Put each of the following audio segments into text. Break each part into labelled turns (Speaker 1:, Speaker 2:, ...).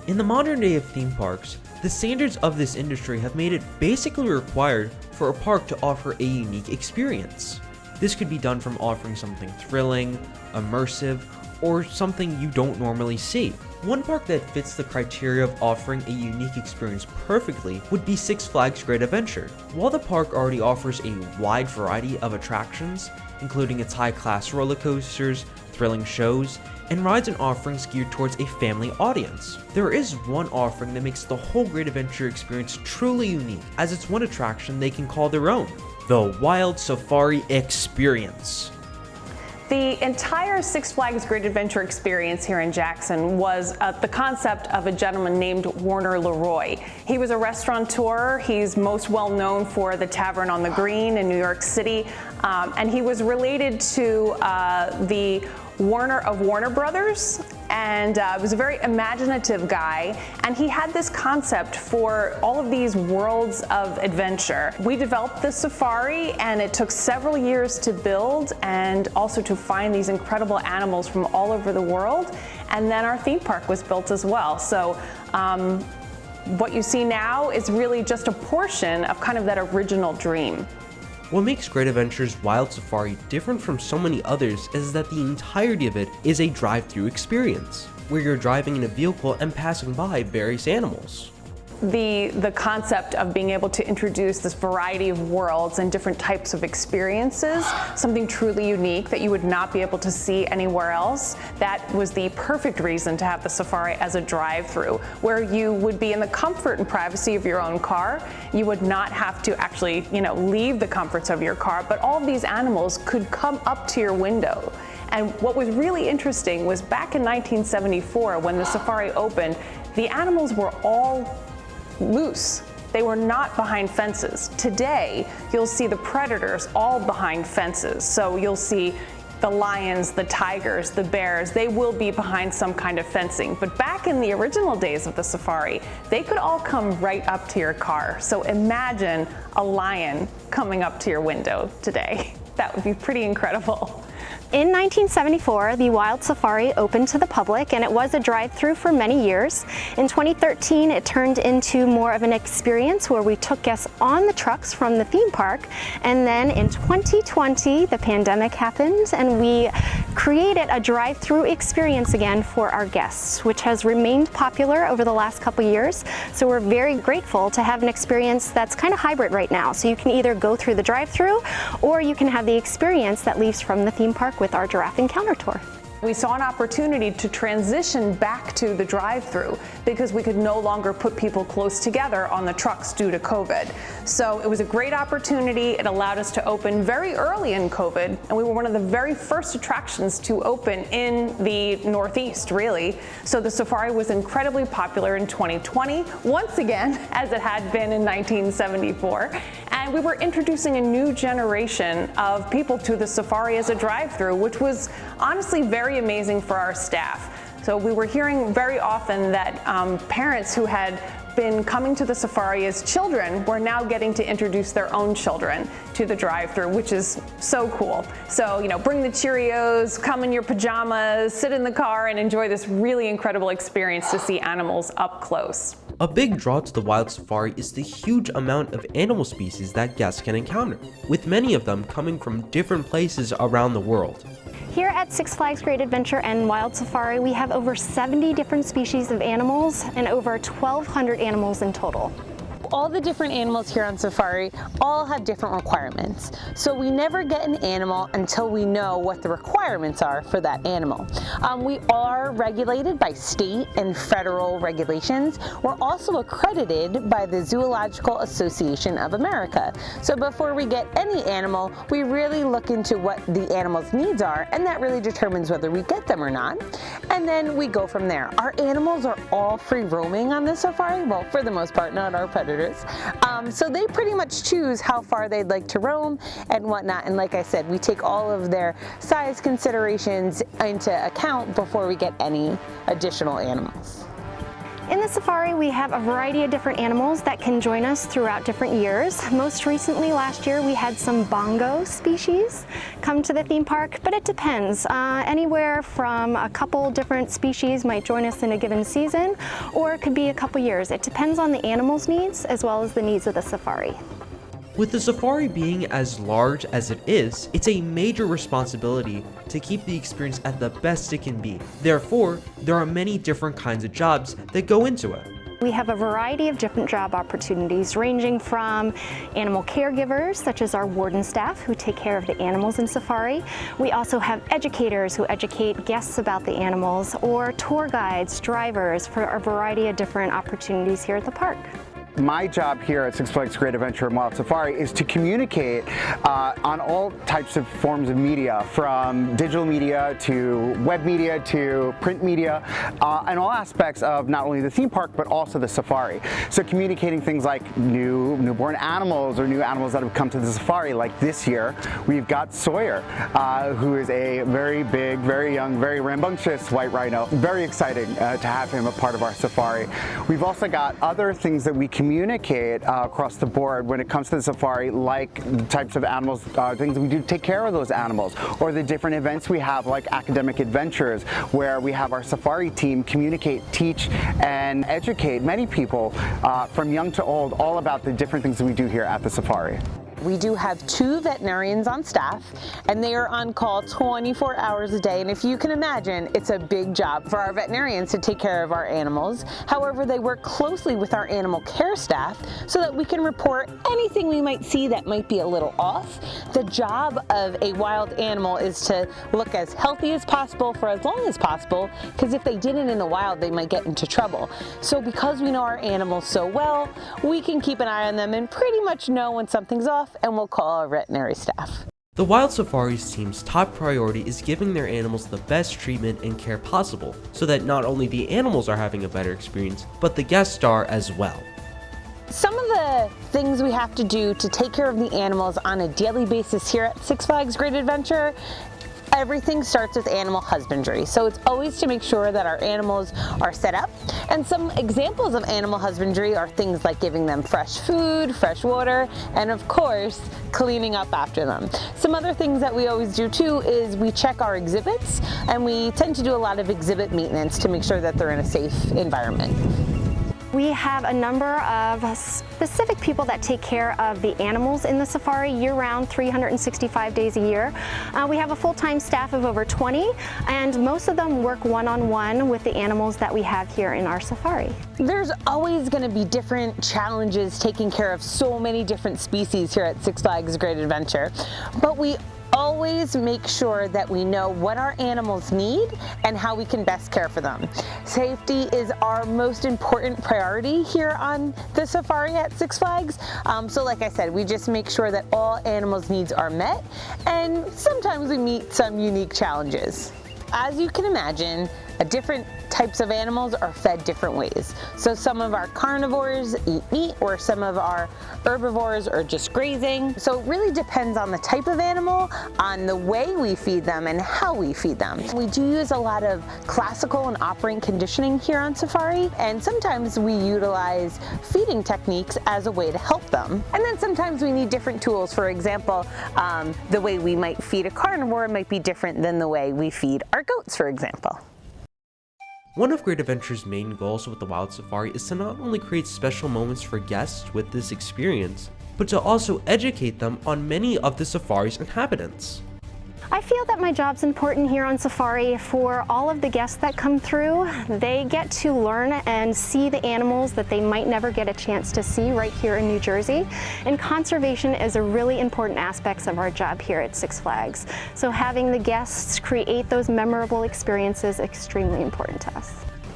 Speaker 1: In the modern day of theme parks, the standards of this industry have made it basically required for a park to offer a unique experience. This could be done from offering something thrilling, immersive, or something you don't normally see. One park that fits the criteria of offering a unique experience perfectly would be Six Flags Great Adventure. While the park already offers a wide variety of attractions, including its high-class roller coasters, thrilling shows, and rides and offerings geared towards a family audience, there is one offering that makes the whole Great Adventure experience truly unique, as it's one attraction they can call their own: the Wild Safari Experience.
Speaker 2: The entire Six Flags Great Adventure experience here in Jackson was the concept of a gentleman named Warner Leroy. He was a restaurateur. He's most well known for the Tavern on the Green in New York City, and he was related to the Warner of Warner Brothers, and was a very imaginative guy, and he had this concept for all of these worlds of adventure. We developed the safari, and it took several years to build and also to find these incredible animals from all over the world, and then our theme park was built as well. So what you see now is really just a portion of kind of that original dream.
Speaker 1: What makes Great Adventure's Wild Safari different from so many others is that the entirety of it is a drive-thru experience, where you're driving in a vehicle and passing by various animals.
Speaker 2: The concept of being able to introduce this variety of worlds and different types of experiences, something truly unique that you would not be able to see anywhere else, that was the perfect reason to have the safari as a drive-through, where you would be in the comfort and privacy of your own car. You would not have to actually, leave the comforts of your car, but all of these animals could come up to your window. And what was really interesting was back in 1974, when the safari opened, the animals were all loose. They were not behind fences. Today, you'll see the predators all behind fences. So you'll see the lions, the tigers, the bears, they will be behind some kind of fencing. But back in the original days of the safari, they could all come right up to your car. So imagine a lion coming up to your window today. That would be pretty incredible.
Speaker 3: In 1974, the Wild Safari opened to the public, and it was a drive-through for many years. In 2013, it turned into more of an experience where we took guests on the trucks from the theme park. And then in 2020, the pandemic happened, and we created a drive-through experience again for our guests, which has remained popular over the last couple years. So we're very grateful to have an experience that's kind of hybrid right now. So you can either go through the drive-through, or you can have the experience that leaves from the theme park with our giraffe encounter tour.
Speaker 2: We saw an opportunity to transition back to the drive-through because we could no longer put people close together on the trucks due to COVID. So it was a great opportunity. It allowed us to open very early in COVID, and we were one of the very first attractions to open in the Northeast, really. So the safari was incredibly popular in 2020, once again, as it had been in 1974. And we were introducing a new generation of people to the safari as a drive-through, which was honestly very amazing for our staff. So we were hearing very often that parents who had been coming to the safari as children were now getting to introduce their own children to the drive-thru, which is so cool. So, bring the Cheerios, come in your pajamas, sit in the car, and enjoy this really incredible experience to see animals up close.
Speaker 1: A big draw to the Wild Safari is the huge amount of animal species that guests can encounter, with many of them coming from different places around the world.
Speaker 3: Here at Six Flags Great Adventure and Wild Safari, we have over 70 different species of animals and over 1,200 animals in total.
Speaker 4: All the different animals here on safari all have different requirements. So we never get an animal until we know what the requirements are for that animal. We are regulated by state and federal regulations. We're also accredited by the Zoological Association of America. So before we get any animal, we really look into what the animal's needs are, and that really determines whether we get them or not. And then we go from there. Our animals are all free roaming on the safari, well, for the most part, not our predators. So they pretty much choose how far they'd like to roam and whatnot. And like I said, we take all of their size considerations into account before we get any additional animals.
Speaker 3: In the safari, we have a variety of different animals that can join us throughout different years. Most recently, last year, we had some bongo species come to the theme park, but it depends. Anywhere from a couple different species might join us in a given season, or it could be a couple years. It depends on the animal's needs as well as the needs of the safari.
Speaker 1: With the safari being as large as it is, it's a major responsibility to keep the experience at the best it can be. Therefore, there are many different kinds of jobs that go into it.
Speaker 3: We have a variety of different job opportunities ranging from animal caregivers, such as our warden staff who take care of the animals in safari. We also have educators who educate guests about the animals, or tour guides, drivers, for a variety of different opportunities here at the park.
Speaker 5: My job here at Six Flags Great Adventure and Wild Safari is to communicate on all types of forms of media, from digital media to web media to print media, and all aspects of not only the theme park but also the safari. So communicating things like newborn animals or new animals that have come to the safari, like this year we've got Sawyer, who is a very big, very young, very rambunctious white rhino. Very exciting to have him a part of our safari. We've also got other things that we communicate across the board when it comes to the safari, like the types of animals, things we do to take care of those animals, or the different events we have like academic adventures, where we have our safari team communicate, teach, and educate many people from young to old all about the different things that we do here at the safari.
Speaker 4: We do have 2 veterinarians on staff, and they are on call 24 hours a day. And if you can imagine, it's a big job for our veterinarians to take care of our animals. However, they work closely with our animal care staff so that we can report anything we might see that might be a little off. The job of a wild animal is to look as healthy as possible for as long as possible, because if they didn't in the wild, they might get into trouble. So because we know our animals so well, we can keep an eye on them and pretty much know when something's off, and we'll call our veterinary staff.
Speaker 1: The Wild Safaris team's top priority is giving their animals the best treatment and care possible, so that not only the animals are having a better experience, but the guests are as well.
Speaker 4: Some of the things we have to do to take care of the animals on a daily basis here at Six Flags Great Adventure, everything starts with animal husbandry. So it's always to make sure that our animals are set up. And some examples of animal husbandry are things like giving them fresh food, fresh water, and of course, cleaning up after them. Some other things that we always do too is we check our exhibits, and we tend to do a lot of exhibit maintenance to make sure that they're in a safe environment.
Speaker 3: We have a number of specific people that take care of the animals in the safari year-round, 365 days a year. We have a full-time staff of over 20, and most of them work one-on-one with the animals that we have here in our safari.
Speaker 4: There's always going to be different challenges taking care of so many different species here at Six Flags Great Adventure, but we always make sure that we know what our animals need and how we can best care for them. Safety is our most important priority here on the safari at Six Flags. So like I said, we just make sure that all animals' needs are met, and sometimes we meet some unique challenges. As you can imagine, different types of animals are fed different ways. So some of our carnivores eat meat, or some of our herbivores are just grazing. So it really depends on the type of animal, on the way we feed them, and how we feed them. We do use a lot of classical and operant conditioning here on safari, and sometimes we utilize feeding techniques as a way to help them. And then sometimes we need different tools. For example, the way we might feed a carnivore might be different than the way we feed our goats, for example.
Speaker 1: One of Great Adventure's main goals with the Wild Safari is to not only create special moments for guests with this experience, but to also educate them on many of the safari's inhabitants.
Speaker 3: I feel that my job's important here on safari for all of the guests that come through. They get to learn and see the animals that they might never get a chance to see right here in New Jersey. And conservation is a really important aspect of our job here at Six Flags. So having the guests create those memorable experiences is extremely important to us.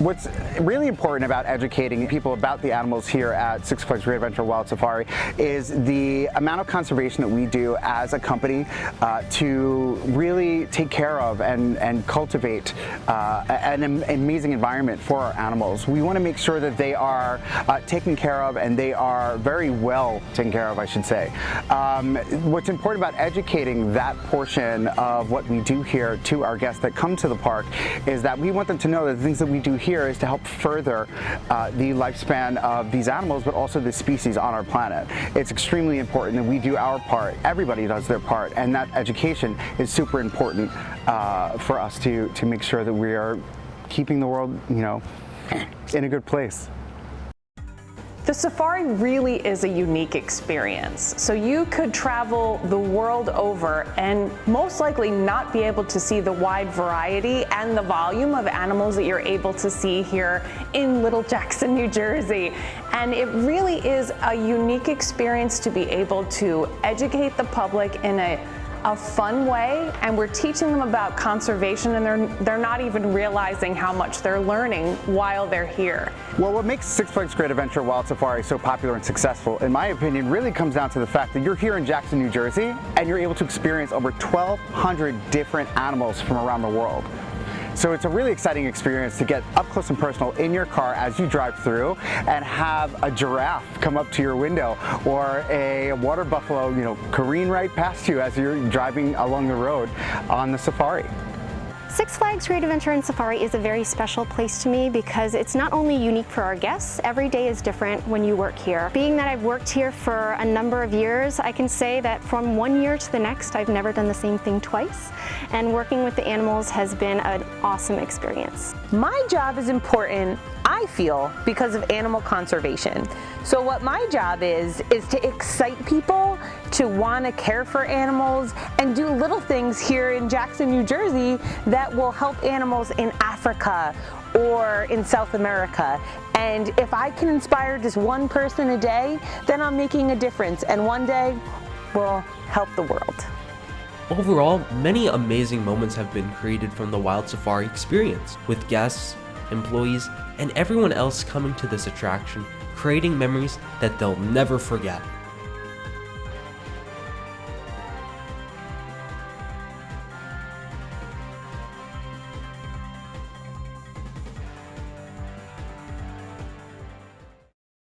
Speaker 5: What's really important about educating people about the animals here at Six Flags Great Adventure Wild Safari is the amount of conservation that we do as a company to really take care of and cultivate an amazing environment for our animals. We want to make sure that they are taken care of, and they are very well taken care of, I should say. What's important about educating that portion of what we do here to our guests that come to the park is that we want them to know that the things that we do here here is to help further the lifespan of these animals, but also the species on our planet. It's extremely important that we do our part. Everybody does their part, and that education is super important for us to make sure that we are keeping the world, in a good place.
Speaker 2: The safari really is a unique experience. So you could travel the world over and most likely not be able to see the wide variety and the volume of animals that you're able to see here in Little Jackson, New Jersey. And it really is a unique experience to be able to educate the public in a fun way, and we're teaching them about conservation, and they're not even realizing how much they're learning while they're here.
Speaker 5: Well, what makes Six Flags Great Adventure Wild Safari so popular and successful, in my opinion, really comes down to the fact that you're here in Jackson, New Jersey, and you're able to experience over 1,200 different animals from around the world. So it's a really exciting experience to get up close and personal in your car as you drive through and have a giraffe come up to your window, or a water buffalo, careen right past you as you're driving along the road on the safari.
Speaker 3: Six Flags Great Adventure and Safari is a very special place to me because it's not only unique for our guests, every day is different when you work here. Being that I've worked here for a number of years, I can say that from one year to the next, I've never done the same thing twice. And working with the animals has been an awesome experience.
Speaker 4: My job is important, I feel, because of animal conservation. So what my job is to excite people to want to care for animals and do little things here in Jackson, New Jersey that will help animals in Africa or in South America. And if I can inspire just one person a day, then I'm making a difference, and one day we'll help the world.
Speaker 1: Overall, many amazing moments have been created from the Wild Safari experience, with guests, employees, and everyone else coming to this attraction, creating memories that they'll never forget.